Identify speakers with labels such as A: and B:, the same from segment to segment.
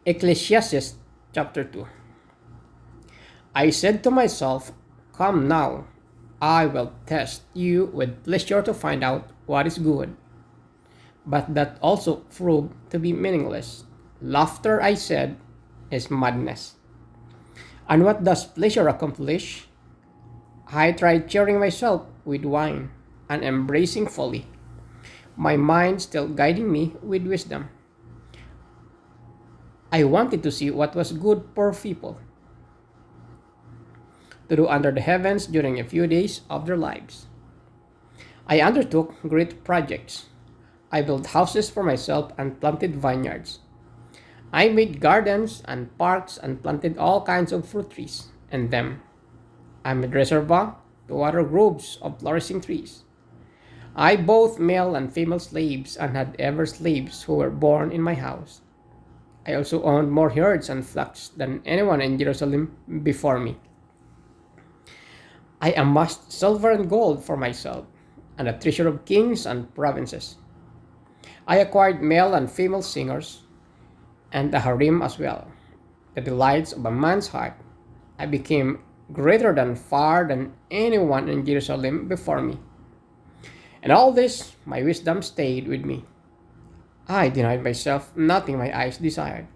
A: Ecclesiastes chapter 2. I said to myself, "Come now, I will test you with pleasure to find out what is good." But that also proved to be meaningless. Laughter, I said, is madness. And what does pleasure accomplish? I tried cheering myself with wine and embracing folly, my mind still guiding me with wisdom. I wanted to see what was good for people to do under the heavens during a few days of their lives. I undertook great projects. I built houses for myself and planted vineyards. I made gardens and parks and planted all kinds of fruit trees in them. I made reservoir to water groves of flourishing trees. I bought male and female slaves and had ever slaves who were born in my house. I also owned more herds and flocks than anyone in Jerusalem before me. I amassed silver and gold for myself, and a treasure of kings and provinces. I acquired male and female singers, and a harem as well, the delights of a man's heart. I became greater than far than anyone in Jerusalem before me. And all this, my wisdom stayed with me. I denied myself nothing my eyes desired.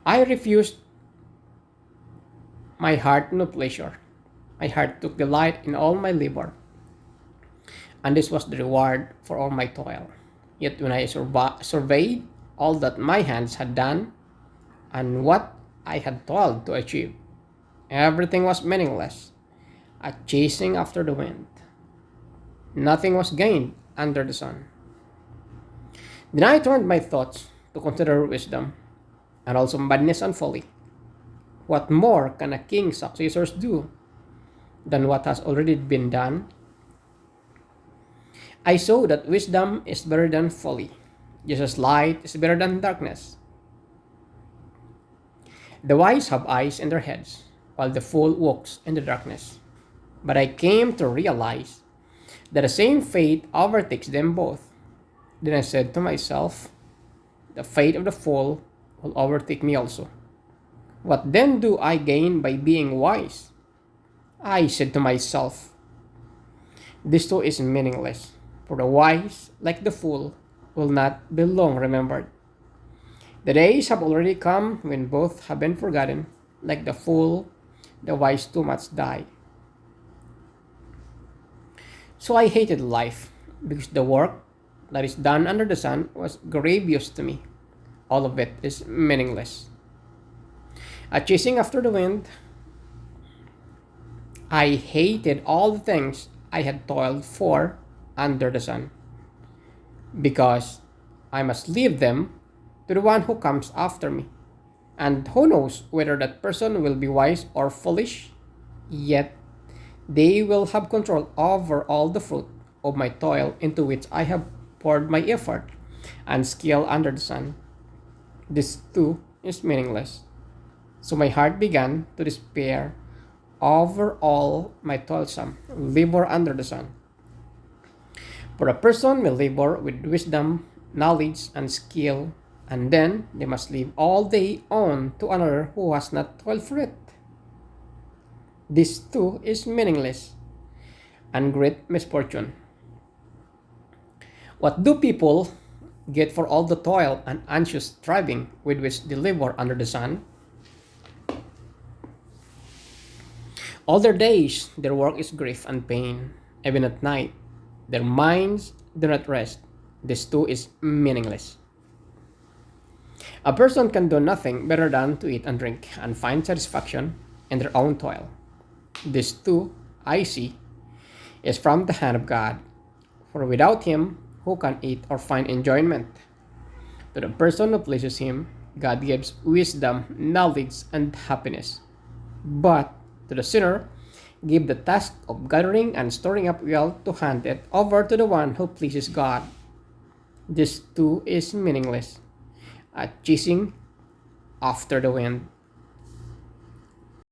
A: I refused my heart no pleasure. My heart took delight in all my labor, and this was the reward for all my toil. Yet when I surveyed all that my hands had done and what I had toiled to achieve, everything was meaningless, a chasing after the wind. Nothing was gained under the sun. Then I turned my thoughts to consider wisdom, and also madness and folly. What more can a king's successors do than what has already been done? I saw that wisdom is better than folly, just as light is better than darkness. The wise have eyes in their heads, while the fool walks in the darkness. But I came to realize that the same fate overtakes them both. Then I said to myself, the fate of the fool will overtake me also. What then do I gain by being wise? I said to myself, this too is meaningless, for the wise, like the fool, will not be long remembered. The days have already come when both have been forgotten. Like the fool, the wise too must die. So I hated life, because the work that is done under the sun was grievous to me. All of it is meaningless. A chasing after the wind, I hated all the things I had toiled for under the sun, because I must leave them to the one who comes after me. And who knows whether that person will be wise or foolish? Yet they will have control over all the fruit of my toil into which I have poured my effort and skill under the sun. This too is meaningless. So my heart began to despair over all my toilsome labor under the sun. For a person may labor with wisdom, knowledge, and skill, and then they must live all they own to another who has not toiled for it. This too is meaningless and great misfortune. What do people get for all the toil and anxious striving with which they labor under the sun? All their days, their work is grief and pain. Even at night, their minds do not rest. This too is meaningless. A person can do nothing better than to eat and drink and find satisfaction in their own toil. This too, I see, is from the hand of God. For without Him, who can eat or find enjoyment? To the person who pleases Him, God gives wisdom, knowledge, and happiness. But to the sinner, give the task of gathering and storing up wealth to hand it over to the one who pleases God. This too is meaningless, a chasing after the wind.